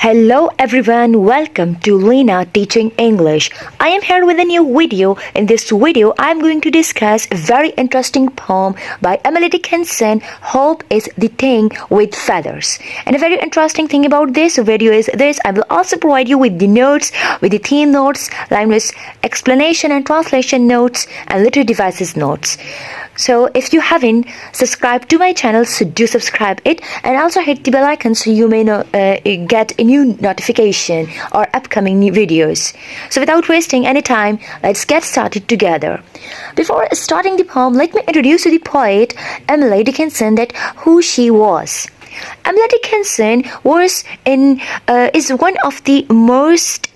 Hello everyone, welcome to Lena Teaching English. I am here with a new video. In this video, I am going to discuss a very interesting poem by Emily Dickinson, Hope is the Thing with Feathers. And a very interesting thing about this video is this: I will also provide you with the notes, with the theme notes, language explanation and translation notes, and literary devices notes. So if you haven't subscribed to my channel, so do subscribe it and also hit the bell icon so you may get a new notification or upcoming new videos. So without wasting any time, let's get started together. Before starting the poem, let me introduce you the poet Emily Dickinson, that who she was. Emily Dickinson is one of the most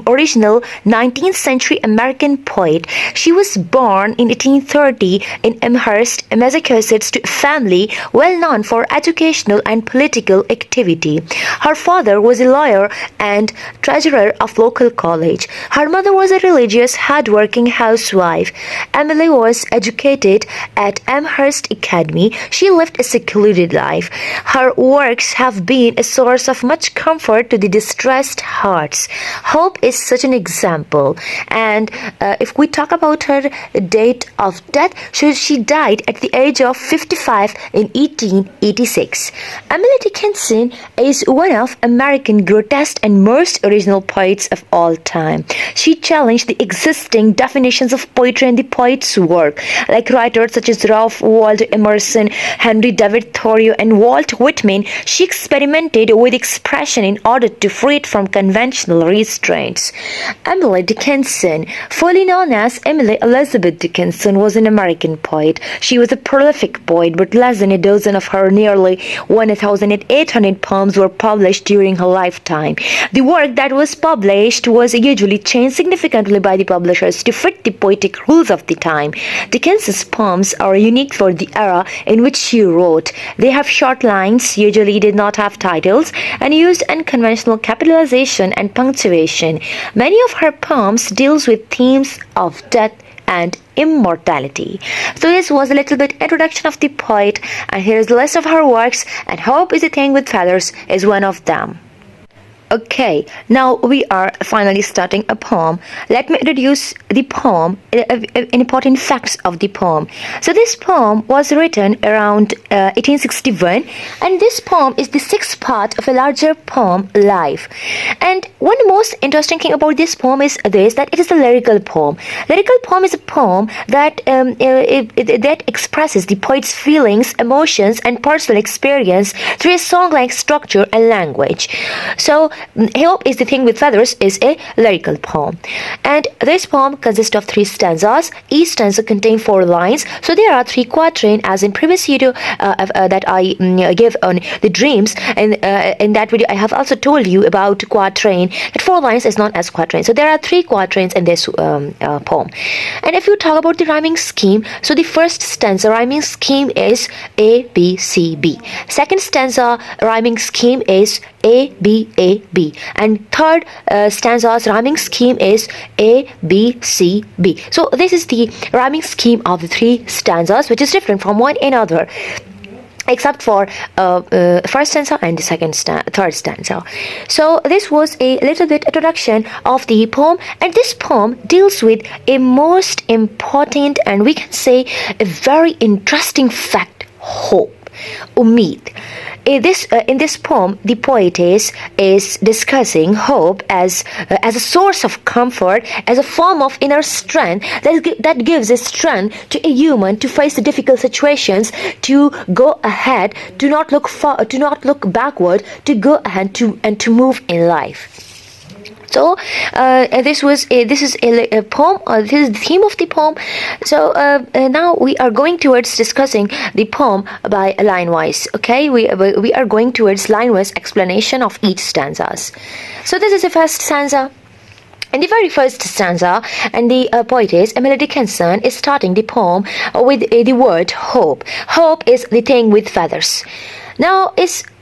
original 19th century American poet. She was born in 1830 in Amherst, Massachusetts, to a family well known for educational and political activity. Her father was a lawyer and treasurer of local college. Her mother was a religious, hardworking housewife. Emily was educated at Amherst Academy. She lived a secluded life. Her works have been a source of much comfort to the distressed hearts. Hope is such an example. And if we talk about her date of death, she died at the age of 55 in 1886. Emily Dickinson is one of American greatest and most original poets of all time. She challenged the existing definitions of poetry and the poet's work, like writers such as Ralph Waldo Emerson, Henry David Thoreau, and Walt Whitman. She experimented with expression in order to free it from conventional restraints. Emily Dickinson, fully known as Emily Elizabeth Dickinson, was an American poet. She was a prolific poet, but less than a dozen of her nearly 1,800 poems were published during her lifetime. The work that was published was usually changed significantly by the publishers to fit the poetic rules of the time. Dickinson's poems are unique for the era in which she wrote. They have short lines, usually did not have titles, and used unconventional capitalization and punctuation. Many of her poems deals with themes of death and immortality. So this was a little bit introduction of the poet, and here is the list of her works, and Hope is a Thing with Feathers is one of them. Okay, now we are finally starting a poem. Let me introduce the poem, important facts of the poem. So this poem was written around 1861, and this poem is the sixth part of a larger poem, Life. And one most interesting thing about this poem is this, that it is a lyrical poem. Lyrical poem is a poem that that expresses the poet's feelings, emotions, and personal experience through a song-like structure and language. So Hope is the Thing with Feathers is a lyrical poem, and this poem consists of 3 stanzas. Each stanza contains 4 lines, so there are 3 quatrains, as in previous video that I gave on the dreams, and in that video I have also told you about quatrain, that 4 lines is known as quatrain. So there are 3 quatrains in this poem. And if you talk about the rhyming scheme, so the first stanza rhyming scheme is A B C B. Second stanza rhyming scheme is A B A B, and third stanza's rhyming scheme is A B C B. So this is the rhyming scheme of the 3 stanzas, which is different from one another, except for first stanza and the third stanza. So this was a little bit introduction of the poem, and this poem deals with a most important, and we can say a very interesting fact: hope, umid. In this poem, the poetess is discussing hope as a source of comfort, as a form of inner strength that gives a strength to a human to face the difficult situations, to go ahead, to not look backward, to go ahead and to move in life. So this is a poem. This is the theme of the poem. So now we are going towards discussing the poem by line-wise. Okay, we are going towards line-wise explanation of each stanzas. So this is the first stanza. In the very first stanza, and the poetess Emily Dickinson is starting the poem with the word hope. Hope is the thing with feathers. Now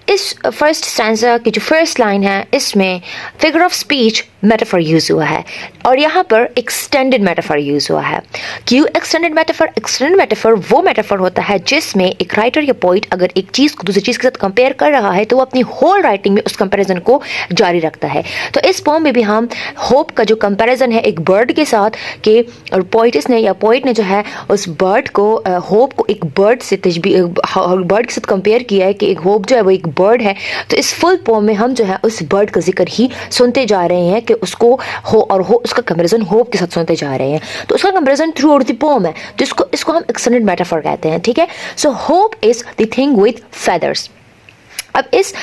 इस first stanza की जो first line है, इसमें figure of speech metaphor use हुआ है और यहाँ पर एक्सटेंडेड मेटाफर यूज हुआ है। क्यों एक्सटेंडेड मेटाफर? एक्सटेंडेड मेटाफर वो मेटाफर होता है जिसमें एक राइटर या पोइट अगर एक चीज़ को दूसरी चीज़ के साथ कंपेयर कर रहा है तो वो अपनी होल राइटिंग में उस कंपैरिजन को जारी रखता है। तो इस पोम में भी हम होप का जो कंपैरिजन है एक बर्ड के साथ, कि पोइटिस ने या पोइट ने जो है उस बर्ड को, होप को एक बर्ड से बर्ड के साथ कंपेयर किया है कि एक होप जो है वो एक बर्ड है। तो इस फुल पोम में हम जो है उस बर्ड का जिक्र ही सुनते जा रहे हैं कि उसको उसका कंपैरिजन होप के साथ सुनते जा रहे हैं। तो उसका comparison through out the pome है, तो इसको हम एक्सटेंडेड मेटाफर कहते हैं। ठीक है, so hope is the thing with feathers. अब इस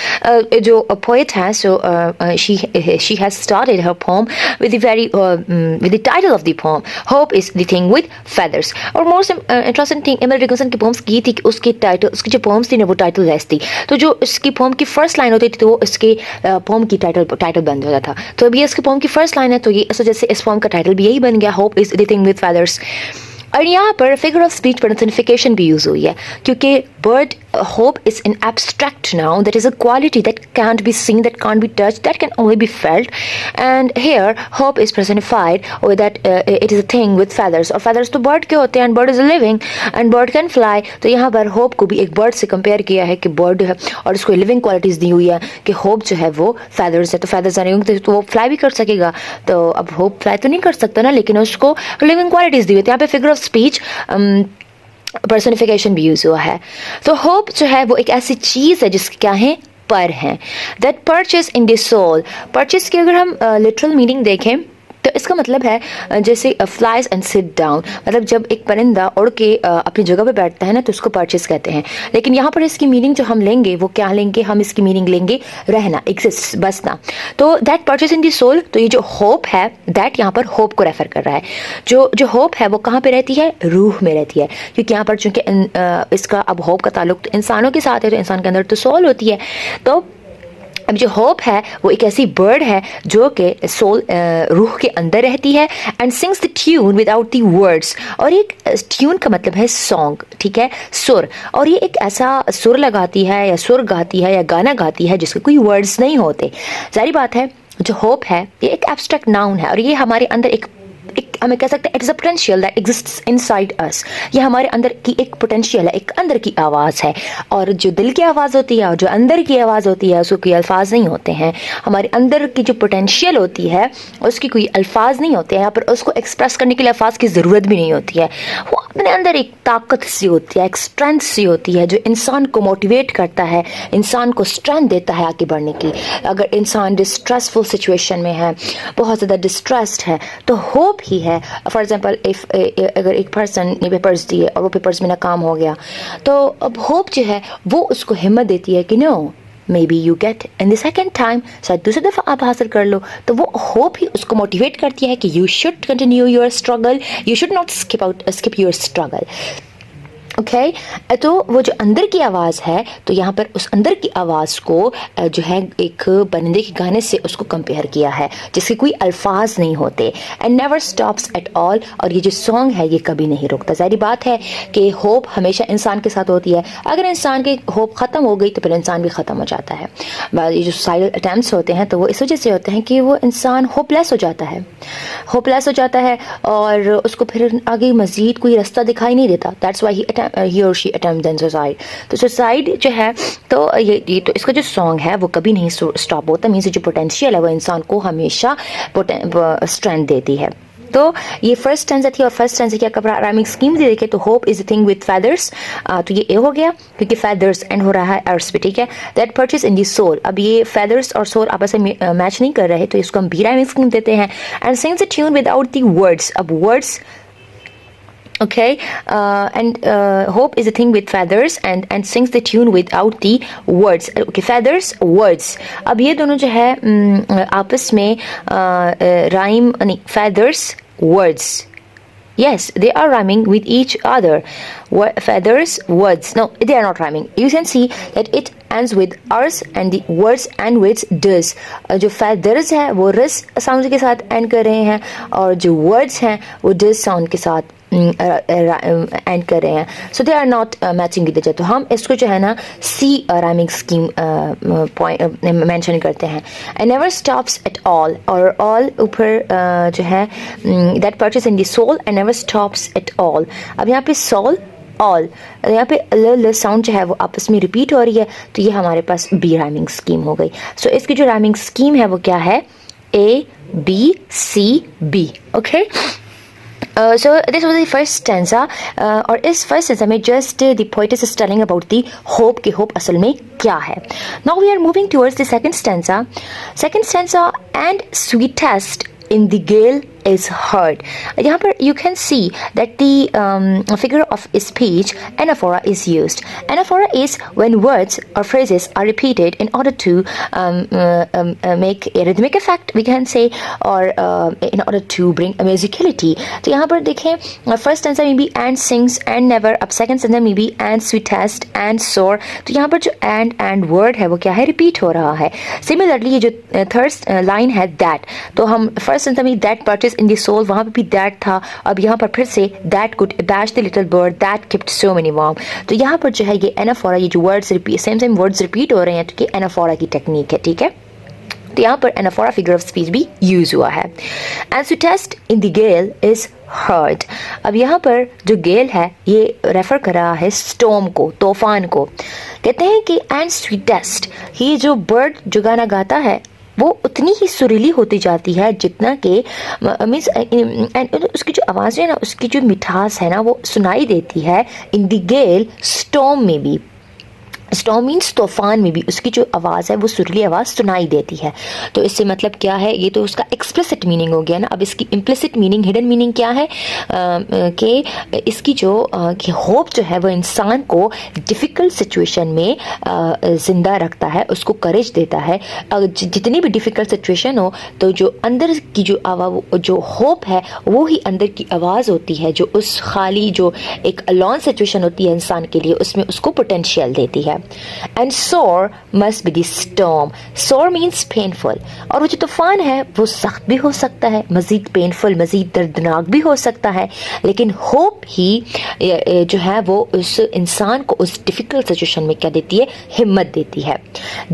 जो पोएट है, so she has started her poem with the title of the poem hope is the thing with feathers. और most interesting thing Emily Dickinson की poems की थी कि उसकी जो पोम्स थी ना वो टाइटल लेस थी। तो जो इसकी पोम की फर्स्ट लाइन होती थी तो वो इसके पोम की टाइटल बन जाता था। तो अभी इसकी पोम की फर्स्ट लाइन है तो ये इस वजह से इस पोम का टाइटल भी यही बन गया, hope is the thing with feathers. और यहाँ पर फिगर ऑफ स्पीच पर्सनिफिकेशन भी यूज हुई है, क्योंकि bird hope is an abstract noun, that is a quality that can't be seen, that can't be touched, that can only be felt. And here hope is personified with that it is a thing with feathers, और feathers तो bird के होते हैं, and bird is a living and bird can fly। तो यहाँ पर hope को भी एक bird से compare किया है कि bird है और उसको living qualities दी हुई है कि hope जो है वो feathers है। तो feathers आने होंगे तो वो fly भी कर सकेगा। तो अब hope fly तो नहीं कर सकता ना, लेकिन उसको living qualities दी हुई है। तो यहाँ पे figure of speech पर्सनिफिकेशन भी यूज हुआ है। तो होप जो है वो एक ऐसी चीज़ है जिसके क्या है, पर हैं। That perches in the soul. Perches की अगर हम लिटरल मीनिंग देखें तो इसका मतलब है जैसे फ्लाइज एंड सिट डाउन, मतलब जब एक परिंदा उड़ के अपनी जगह पे बैठता है ना तो उसको परचेस कहते हैं। लेकिन यहाँ पर इसकी मीनिंग जो हम लेंगे वो क्या लेंगे, हम इसकी मीनिंग लेंगे रहना, एग्जिस्ट, बसना। तो that perches in the soul, तो ये जो होप है दैट यहाँ पर होप को रेफर कर रहा है। जो होप है वो कहाँ पे रहती है, रूह में रहती है, क्योंकि यहाँ पर चूंकि इसका अब होप का ताल्लुक तो इंसानों के साथ है, तो इंसान के अंदर तो सोल होती है। तो अब जो होप है वो एक ऐसी बर्ड है जो कि सोल रूह के अंदर रहती है, and sings the tune without the words. और एक ट्यून का मतलब है सॉन्ग, ठीक है, सुर। और ये एक ऐसा सुर लगाती है या सुर गाती है या गाना गाती है जिसके कोई वर्ड्स नहीं होते। जारी बात है जो होप है ये एक एब्स्ट्रैक्ट नाउन है और ये हमारे अंदर एक हमें कह सकते हैं it is a potential that exists inside us. ये हमारे अंदर की एक पोटेंशियल है, एक अंदर की आवाज़ है। और जो दिल की आवाज़ होती है और जो अंदर की आवाज़ होती है उसको कोई अल्फाज नहीं होते हैं। हमारे अंदर की जो पोटेंशियल होती है उसकी कोई अल्फाज नहीं होते हैं, यहाँ पर उसको एक्सप्रेस करने के लिए अल्फाज की ज़रूरत भी नहीं होती है। वो अपने अंदर एक ताकत सी होती है, एक स्ट्रेंथ सी होती है जो इंसान को मोटिवेट करता है, इंसान को स्ट्रेंथ देता है आगे बढ़ने की। अगर इंसान डिस्ट्रेसफुल सिचुएशन में है, बहुत ज़्यादा डिस्ट्रेस्ड है, तो होप ही है। फॉर एग्जाम्पल अगर एक पर्सन ने पेपर्स दिए और वो पेपर्स में नाकाम हो गया, तो अब होप जो है वो उसको हिम्मत देती है कि no maybe you get in the second time, शायद दूसरी दफ़ा आप हासिल कर लो। तो वो होप ही उसको मोटिवेट करती है कि you should continue your struggle, you should not skip your struggle. Okay, तो वो जो अंदर की आवाज़ है, तो यहाँ पर उस अंदर की आवाज़ को जो है एक परिंदे के गाने से उसको कंपेयर किया है जिसके कोई अल्फाज नहीं होते। And never stops at all, और ये जो सॉन्ग है ये कभी नहीं रुकता। ज़ाहिर बात है कि होप हमेशा इंसान के साथ होती है। अगर इंसान की होप ख़त्म हो गई तो फिर इंसान भी ख़त्म हो जाता है। ये जो सुसाइडल अटैम्प्ट्स होते हैं तो वो इस वजह से होते हैं कि वो इंसान होपलेस हो जाता है, और उसको फिर आगे मज़ीद कोई रास्ता दिखाई नहीं देता। That's why he or she attempt then suicide। तो सुसाइड जो है तो ये तो इसका जो सॉन्ग है वो कभी नहीं स्टॉप होता। मीन्स जो पोटेंशियल है वो इंसान को हमेशा स्ट्रेंथ देती है। तो ये फर्स्ट स्टैंजा थी, और फर्स्ट स्टैंजा की अगर राइमिंग स्कीम भी देखें तो hope is a thing with feathers, तो ये ए हो गया क्योंकि फेदर्स एंड हो रहा है अर्स पे, ठीक है। That perches in the soul, अब ये फेदर्स और सोल आपस में मैच नहीं कर रहे तो इसको हम बी राइमिंग स्कीम देते हैं। And sings a tune without the words, अब words okay, and hope is a thing with feathers and sings the tune without the words। okay, feathers, words, अब ये दोनों जो है आपस में राइम नहीं, feathers, words, yes they are rhyming with each other। feathers, words, no they are not rhyming। you can see that it ends with rs and the words end with does। जो feathers है वो rस sound के साथ and कर रहे हैं और जो words हैं वो does साउंड के साथ एंड कर रहे हैं, so they are not matching with each other. तो हम इसको जो है ना C rhyming scheme point mention करते हैं। I never stops at all, और ऑल ऊपर जो है that perches in the soul, I never stops at all. अब यहाँ पे सोल ऑल, यहाँ पे ल साउंड जो है वो आपस में रिपीट हो रही है, तो ये हमारे पास बी राइमिंग स्कीम हो गई। सो इसकी जो राइमिंग स्कीम है वो क्या है, A B C B. Okay, so this was the first stanza, और इस first stanza में just the poetess is telling about the hope कि hope असल में क्या है। Now we are moving towards the second stanza. Second stanza, and sweetest in the gale is heard. यहाँ पर you can see that the figure of speech anaphora is used. Anaphora is when words or phrases are repeated in order to make a rhythmic effect, we can say, or in order to bring a musicality. तो यहाँ पर देखें, first stanza में भी and sings and never, अब second stanza में भी and sweetest and sore, तो यहाँ पर जो and word है वो क्या है, repeat हो रहा है। Similarly ये जो third line है that, तो हम first stanza में that purchase in the soul, वहाँ पे भी that था, अब यहाँ पर फिर से that could bash the little bird that kept so many warm। तो यहाँ पर जो है ये anaphora, ये जो words repeat, same words repeat हो रहे हैं, तो ये anaphora की टेक्निक है, ठीक है। तो यहाँ पर anaphora फिगर ऑफ स्पीच भी यूज हुआ है। And sweetest in the gale is heard, अब यहाँ पर जो गेल है ये रेफर कर रहा है स्टॉर्म को, तूफान को। कहते हैं कि and sweetest, ये जो बर्ड जो गाना गाता है वो उतनी ही सुरीली होती जाती है जितना कि मीन्स उसकी जो आवाज़ है ना, उसकी जो मिठास है ना, वो सुनाई देती है इन द गेल, स्टॉर्म में भी। स्टॉर्म मीन्स तूफान में भी उसकी जो आवाज़ है वो सुरीली आवाज़ सुनाई देती है। तो इससे मतलब क्या है, ये तो उसका एक्सप्लिसिट मीनिंग हो गया ना। अब इसकी इम्प्लिसिट मीनिंग, हिडन मीनिंग क्या है कि इसकी जो होप जो है वो इंसान को डिफ़िकल्ट सिचुएशन में ज़िंदा रखता है, उसको करेज देता है। जितनी भी डिफ़िकल्ट सिचुएशन हो तो जो अंदर की जो आवाज़, जो होप है, वो ही अंदर की आवाज़ होती है जो उस खाली जो एक अलॉन सिचुएशन होती है इंसान के लिए, उसमें उसको पोटेंशियल देती है। And sore must be the storm. Sore means painful. और वो जो तूफान है वो सख्त भी हो सकता है, मज़ीद पेनफुल, मज़ीद दर्दनाक भी हो सकता है, लेकिन होप ही जो है वो उस इंसान को उस डिफ़िकल्ट सिचुएशन में क्या देती है, हिम्मत देती है।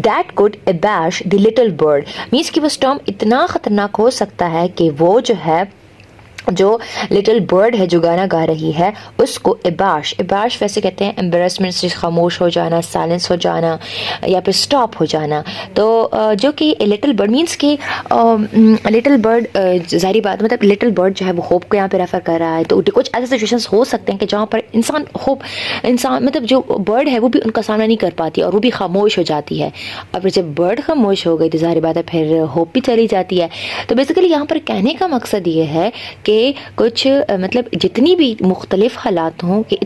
That could abash the little bird, means कि वो स्टॉर्म इतना ख़तरनाक हो सकता है कि वो जो है, जो लिटिल बर्ड है जो गाना गा रही है, उसको इबाश, इबाश वैसे कहते हैं एम्बेरसमेंट से खामोश हो जाना, साइलेंस हो जाना, या फिर स्टॉप हो जाना। तो जो कि लिटिल बर्ड मीन्स कि लिटिल बर्ड, ज़ाहिर बात मतलब लिटिल बर्ड जो है वो होप को यहाँ पे रेफ़र कर रहा है। तो कुछ ऐसे सिचुएशंस हो सकते हैं कि जहाँ पर इंसान मतलब जो बर्ड है वो भी उनका सामना नहीं कर पाती और वो भी खामोश हो जाती है। और फिर जब बर्ड खामोश हो गई तो ज़ाहिर बात है फिर होप भी चली जाती है। तो बेसिकली यहाँ पर कहने का मकसद ये है कि कुछ मतलब जितनी भी मुख्तलिफ हालात हों, कि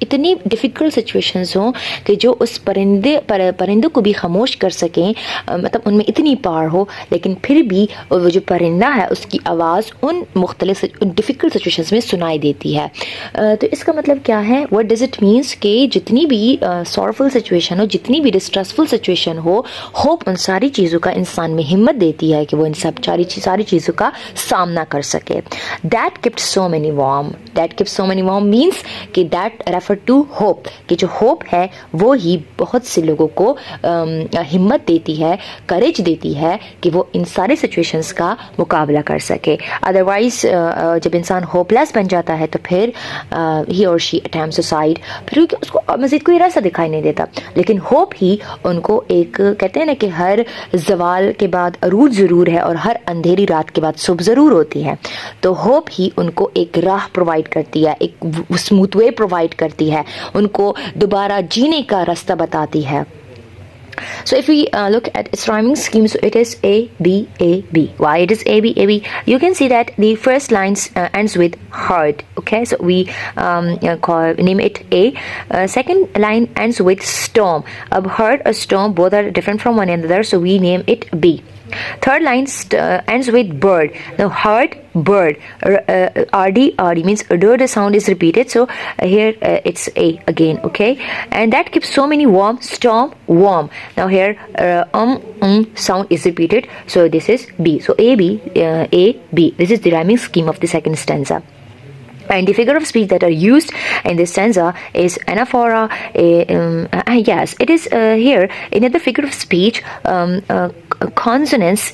इतनी डिफ़िकल्ट सिचुएशंस हों कि जो उस परिंदे को भी खामोश कर सकें, मतलब उनमें इतनी पावर हो, लेकिन फिर भी वो जो परिंदा है उसकी आवाज़ उन मुख्तलिफ डिफ़िकल्ट सिचुएशंस में सुनाई देती है। तो इसका मतलब क्या है, व्हाट डज़ इट मीन्स कि जितनी भी सॉरफुल सिचुएशन हो, जितनी भी डिस्ट्रेसफुल सिचुएशन हो, होप उन सारी चीज़ों का इंसान में हिम्मत देती है कि वो इन सब सारी चीज़ों का सामना कर सके। That kept so many warm. That kept so many warm means कि that refer to hope, कि जो hope है वो ही बहुत से लोगों को हिम्मत देती है, करेज देती है कि वो इन सारे सिचुएशंस का मुकाबला कर सके। अदरवाइज जब इंसान होपलेस बन जाता है तो फिर ही और शी अटेम्प्ट सुसाइड, फिर उसको मज़ीद कोई रास्ता दिखाई नहीं देता। लेकिन होप ही उनको एक, कहते हैं ना कि हर जवाल के बाद अरूज ज़रूर है और हर अंधेरी रात के बाद सुबह ज़रूर होती है। तो होप ही उनको एक राह प्रोवाइड करती है, एक स्मूथ वे प्रोवाइड करती है, उनको दोबारा जीने का रास्ता बताती है। So if we look at its rhyming scheme, so it is A B A B. Why it is A B A B? You can see that the first line ends with heard. Okay, so we name it A. Second line ends with storm. Ab heard or storm both are different from one another, so we name it B. Third line ends with bird. Now heard, bird, RD means the sound is repeated, so here it's A again. Okay, and that keeps so many warm, storm, warm. Now here sound is repeated, so this is B. So A B. This is the rhyming scheme of the second stanza. And the figure of speech that are used in this stanza is anaphora. Yes, it is here. Another figure of speech, consonance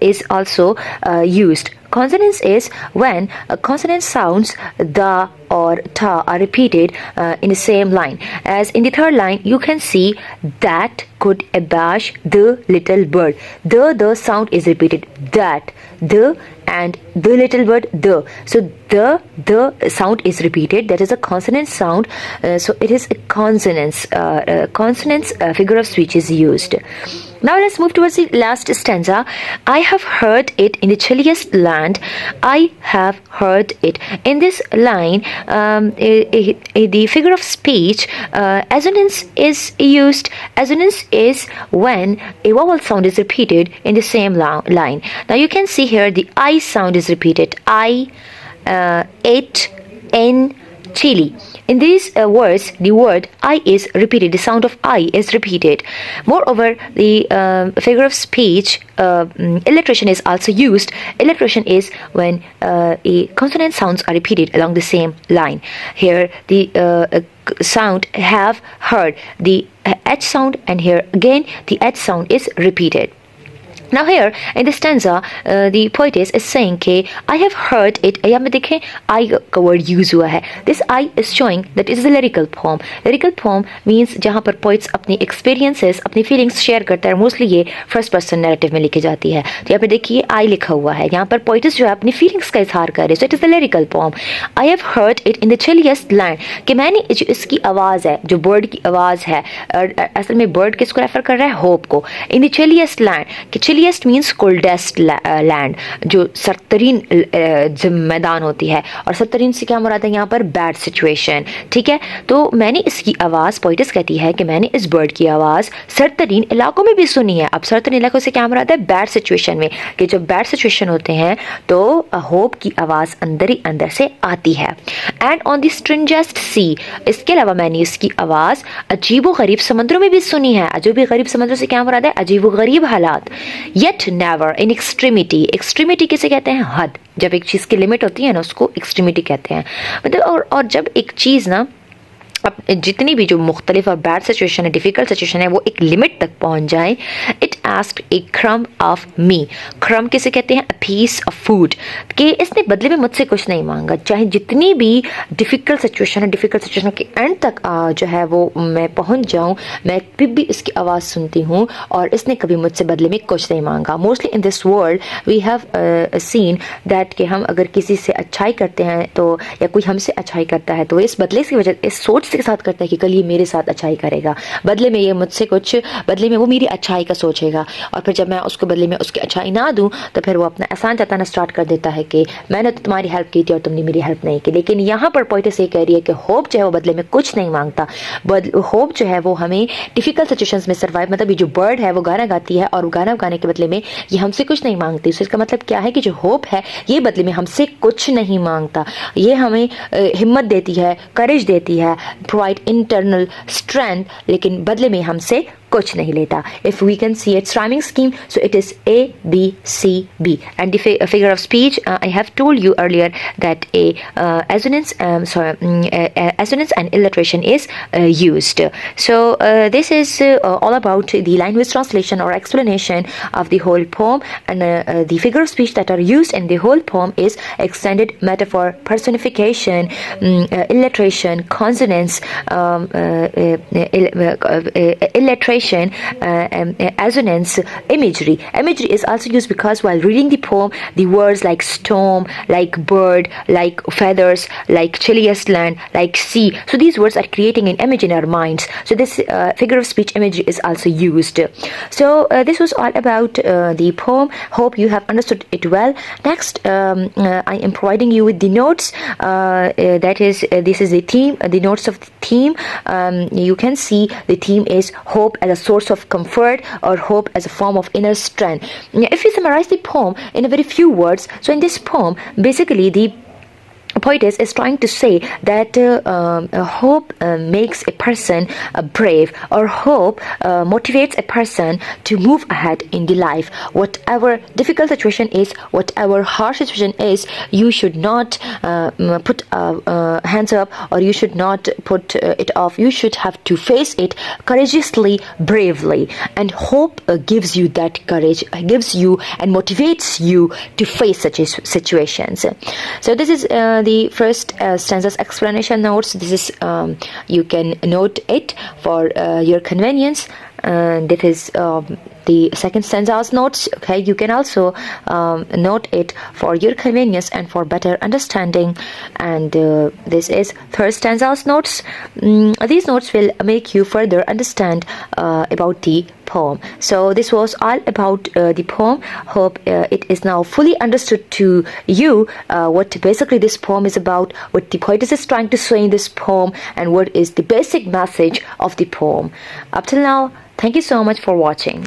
is also used. Consonance is when consonant sounds the or ta are repeated in the same line. As in the third line, you can see that could abash the little bird. The sound is repeated. That, the, and the little bird, the. So the sound is repeated. That is a consonant sound. So it is a consonance. Consonants figure of speech is used. Now let's move towards the last stanza. I have heard it in the chilliest land. I have heard it. In this line, the figure of speech, assonance is used. Assonance is when a vowel sound is repeated in the same line. Now you can see here the I sound is repeated. I, it, in, chili. In these words, the word I is repeated. The sound of I is repeated. Moreover, the figure of speech, alliteration is also used. Alliteration is when a consonant sounds are repeated along the same line. Here, the sound have heard, the H sound, and here again the H sound is repeated. Now here in the stanza, the poetess is saying कि I have heard it. यहाँ में देखें I का word use हुआ है. This I is showing that it is a lyrical poem. Lyrical poem means जहाँ पर poets अपनी experiences, अपनी feelings share करता है. Mostly ये first person narrative में लिखी जाती है. तो यहाँ पे देखिए I लिखा हुआ है. यहाँ पर poetess जो है अपनी feelings का इजहार कर रहे हैं. So it is a lyrical poem. I have heard it in the chilliest land. कि मैंने जो इसकी आवाज़ है, जो bird की आवाज़ है, असल में bird किसको रेफर कर रहा है? Hope को. In the chilliest land. कि chilliest means coldest land, जो सरतरीन मैदान होती है. और सरतरीन से क्या मुराद है यहाँ पर? Bad situation. ठीक है, तो मैंने इसकी आवाज़, पोइटिस कहती है कि मैंने इस बर्ड की आवाज़ सरतरीन इलाकों में भी सुनी है. अब सरतरीन इलाकों से क्या मुराद है? बैड सिचुएशन में, कि जब बैड सिचुएशन होते हैं तो होप की आवाज़ अंदर ही अंदर से आती है. एंड ऑन द स्ट्रेंजेस्ट सी, इसके अलावा मैंने इसकी आवाज़ अजीब व गरीब समंदरों में भी सुनी है. अजीब व गरीब समंदरों से क्या मुराद है? अजीब व गरीब हालात. Yet never in extremity. Extremity किसे कहते हैं? हद. जब एक चीज़ की लिमिट होती है ना, उसको एक्सट्रीमिटी कहते हैं. मतलब और जब एक चीज़ ना अब जितनी भी जो मुख्तलिफ और बैड सिचुएशन है, डिफ़िकल्ट सिचुएशन है, वो एक लिमिट तक पहुंच जाए. इट आस्क्ड ए क्रम ऑफ मी. क्रम किसे कहते हैं? A piece of food. कि इसने बदले में मुझसे कुछ नहीं मांगा. चाहे जितनी भी डिफ़िकल्ट सिचुएशन है, डिफ़िकल्ट सिचुएशन के एंड तक जो है वो मैं पहुंच जाऊं, मैं फिर भी इसकी आवाज़ सुनती हूँ और इसने कभी मुझसे बदले में कुछ नहीं मांगा. Mostly in this world we have seen that कि हम अगर किसी से अच्छाई करते हैं तो, या कोई हमसे अच्छाई करता है तो इस बदले की वजह, इस सोच के साथ करता है कि कल ये मेरे साथ अच्छाई करेगा, बदले में ये मुझसे कुछ, बदले में वो मेरी अच्छाई का सोचेगा. और फिर जब मैं उसको बदले में उसकी अच्छाई ना दूं तो फिर वो अपना एहसान जताना स्टार्ट कर देता है कि मैंने तो तुम्हारी हेल्प की थी और तुमने मेरी हेल्प नहीं की. लेकिन यहाँ पर पोइटिस ये कह रही है कि होप जो है वो बदले में कुछ नहीं मांगता. होप जो है वो हमें डिफिकल्ट सिचुएशंस में सर्वाइव, मतलब ये जो बर्ड है वो गाना गाती है और गाना गाने के बदले में ये हमसे कुछ नहीं मांगती. तो इसका मतलब क्या है कि जो होप है ये बदले में हमसे कुछ नहीं मांगता. ये हमें हिम्मत देती है, करेज देती है, प्रोवाइड इंटरनल स्ट्रेंथ, लेकिन बदले में हमसे कुछ नहीं लेता. If we can see its rhyming scheme, so it is A, B, C, B. And the figure of speech, I have told you earlier that a assonance and alliteration is used. So this is all about the language translation or explanation of the whole poem. And the figure of speech that are used in the whole poem is extended metaphor, personification, alliteration, consonance, alliteration, assonance, imagery. Imagery is also used because while reading the poem, the words like storm, like bird, like feathers, like chilliest land, like sea, so these words are creating an image in our minds. So this figure of speech imagery is also used. So this was all about the poem. Hope you have understood it well. Next, I am providing you with the notes. That is, this is the theme, the notes of the theme. You can see the theme is hope as a source of comfort, or hope as a form of inner strength. If you summarize the poem in a very few words, so in this poem, basically the poetess is trying to say that hope makes a person brave, or hope motivates a person to move ahead in the life. Whatever difficult situation is, whatever harsh situation is, you should not put hands up, or you should not put it off. You should have to face it courageously, bravely, and hope gives you that courage, gives you and motivates you to face such situations. So this is the first stanza's explanation notes. This is you can note it for your convenience. This is the second stanza's notes. Okay, you can also note it for your convenience and for better understanding. And this is third stanza's notes. These notes will make you further understand about the poem. So this was all about the poem. Hope it is now fully understood to you what basically this poem is about, what the poetess is trying to say in this poem, and what is the basic message of the poem. Up till now, thank you so much for watching.